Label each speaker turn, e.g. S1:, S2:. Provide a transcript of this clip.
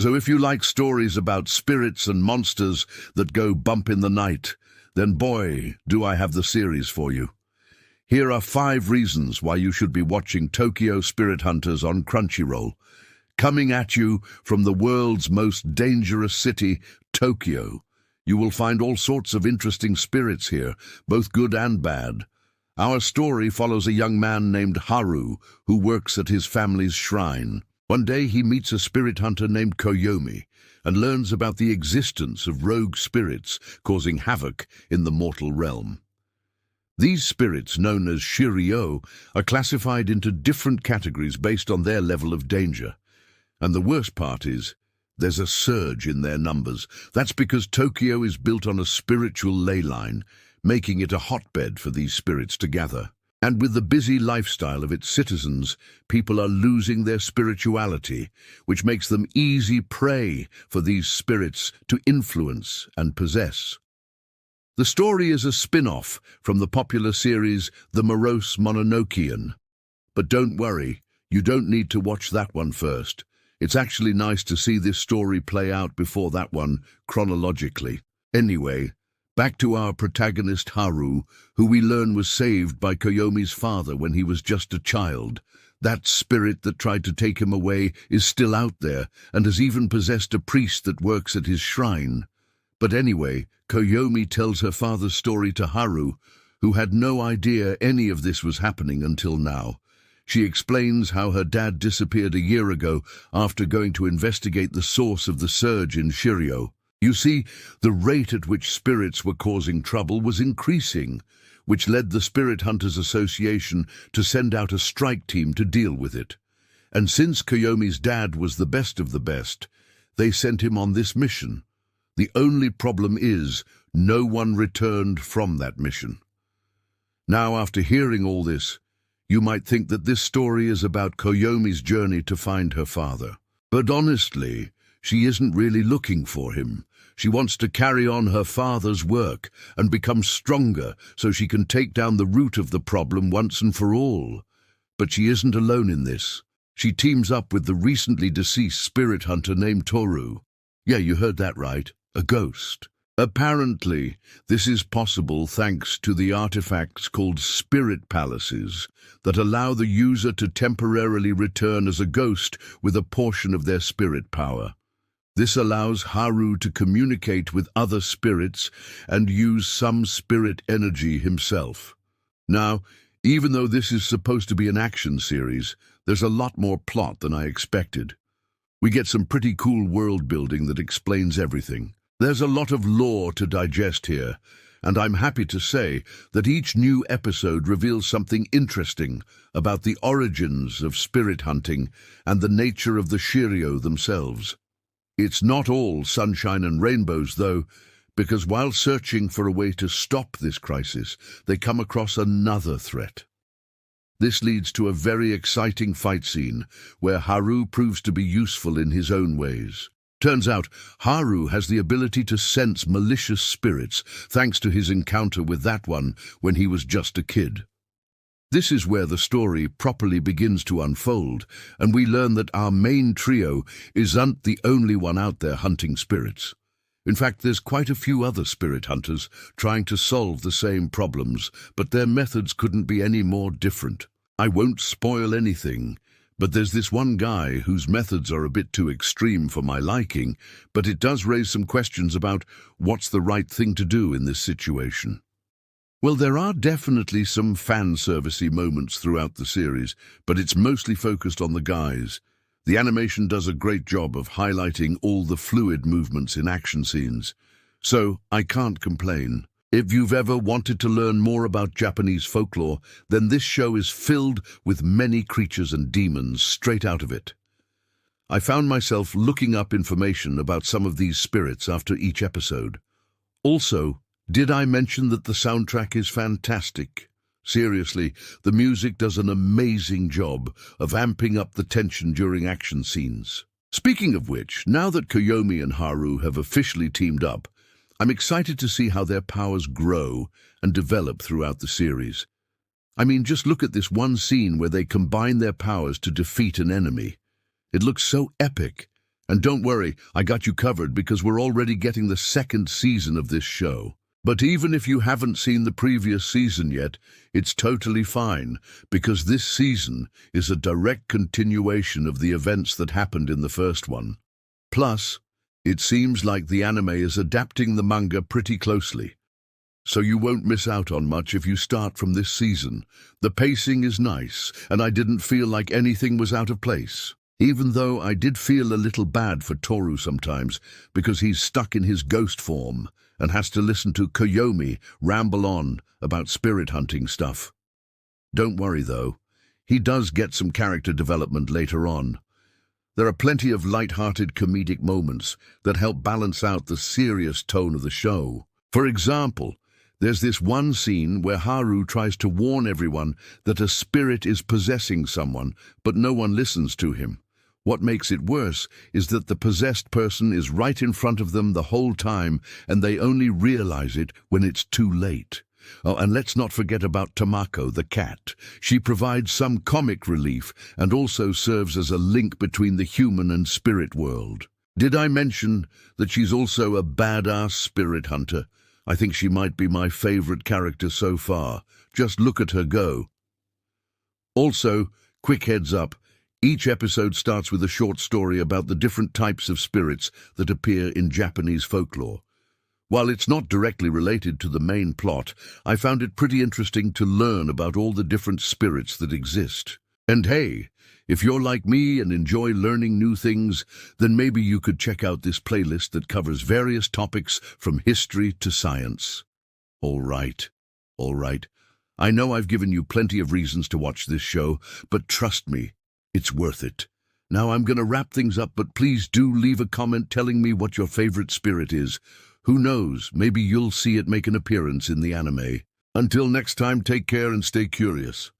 S1: So if you like stories about spirits and monsters that go bump in the night, then boy, do I have the series for you. Here are 5 reasons why you should be watching Tokyo Spirit Hunters on Crunchyroll. Coming at you from the world's most dangerous city, Tokyo. You will find all sorts of interesting spirits here, both good and bad. Our story follows a young man named Haru who works at his family's shrine. One day he meets a spirit hunter named Koyomi and learns about the existence of rogue spirits causing havoc in the mortal realm. These spirits, known as Shiryo, are classified into different categories based on their level of danger. And the worst part is, there's a surge in their numbers. That's because Tokyo is built on a spiritual ley line, making it a hotbed for these spirits to gather. And with the busy lifestyle of its citizens, people are losing their spirituality, which makes them easy prey for these spirits to influence and possess. The story is a spin-off from the popular series The Morose Mononokean. But don't worry, you don't need to watch that one first. It's actually nice to see this story play out before that one, chronologically. Anyway, back to our protagonist Haru, who we learn was saved by Koyomi's father when he was just a child. That spirit that tried to take him away is still out there and has even possessed a priest that works at his shrine. But anyway, Koyomi tells her father's story to Haru, who had no idea any of this was happening until now. She explains how her dad disappeared a year ago after going to investigate the source of the surge in Shiryo. You see, the rate at which spirits were causing trouble was increasing, which led the Spirit Hunters Association to send out a strike team to deal with it. And since Koyomi's dad was the best of the best, they sent him on this mission. The only problem is, no one returned from that mission. Now, after hearing all this, you might think that this story is about Koyomi's journey to find her father. But honestly, she isn't really looking for him. She wants to carry on her father's work and become stronger so she can take down the root of the problem once and for all. But she isn't alone in this. She teams up with the recently deceased spirit hunter named Toru. Yeah, you heard that right. A ghost. Apparently, this is possible thanks to the artifacts called spirit palaces that allow the user to temporarily return as a ghost with a portion of their spirit power. This allows Haru to communicate with other spirits and use some spirit energy himself. Now, even though this is supposed to be an action series, there's a lot more plot than I expected. We get some pretty cool world building that explains everything. There's a lot of lore to digest here, and I'm happy to say that each new episode reveals something interesting about the origins of spirit hunting and the nature of the Shiryo themselves. It's not all sunshine and rainbows, though, because while searching for a way to stop this crisis, they come across another threat. This leads to a very exciting fight scene where Haru proves to be useful in his own ways. Turns out, Haru has the ability to sense malicious spirits thanks to his encounter with that one when he was just a kid. This is where the story properly begins to unfold, and we learn that our main trio isn't the only one out there hunting spirits. In fact, there's quite a few other spirit hunters trying to solve the same problems, but their methods couldn't be any more different. I won't spoil anything, but there's this one guy whose methods are a bit too extreme for my liking, but it does raise some questions about what's the right thing to do in this situation. Well, there are definitely some fan-servicey moments throughout the series, but it's mostly focused on the guys. The animation does a great job of highlighting all the fluid movements in action scenes, so I can't complain. If you've ever wanted to learn more about Japanese folklore, then this show is filled with many creatures and demons straight out of it. I found myself looking up information about some of these spirits after each episode. Also, did I mention that the soundtrack is fantastic? Seriously, the music does an amazing job of amping up the tension during action scenes. Speaking of which, now that Koyomi and Haru have officially teamed up, I'm excited to see how their powers grow and develop throughout the series. I mean, just look at this one scene where they combine their powers to defeat an enemy. It looks so epic, And don't worry, I got you covered because we're already getting the second season of this show. But even if you haven't seen the previous season yet, it's totally fine, because this season is a direct continuation of the events that happened in the first one. Plus, it seems like the anime is adapting the manga pretty closely, so you won't miss out on much if you start from this season. The pacing is nice, and I didn't feel like anything was out of place. Even though I did feel a little bad for Toru sometimes, because he's stuck in his ghost form and has to listen to Koyomi ramble on about spirit hunting stuff. Don't worry though, he does get some character development later on. There are plenty of light-hearted comedic moments that help balance out the serious tone of the show. For example, there's this one scene where Haru tries to warn everyone that a spirit is possessing someone, but no one listens to him. What makes it worse is that the possessed person is right in front of them the whole time, and they only realize it when it's too late. Oh, and let's not forget about Tamako, the cat. She provides some comic relief and also serves as a link between the human and spirit world. Did I mention that she's also a badass spirit hunter? I think she might be my favorite character so far. Just look at her go. Also, quick heads up, each episode starts with a short story about the different types of spirits that appear in Japanese folklore. While it's not directly related to the main plot, I found it pretty interesting to learn about all the different spirits that exist. And hey, if you're like me and enjoy learning new things, then maybe you could check out this playlist that covers various topics from history to science. All right. I know I've given you plenty of reasons to watch this show, but trust me, it's worth it. Now I'm going to wrap things up, but please do leave a comment telling me what your favorite spirit is. Who knows, maybe you'll see it make an appearance in the anime. Until next time, take care and stay curious.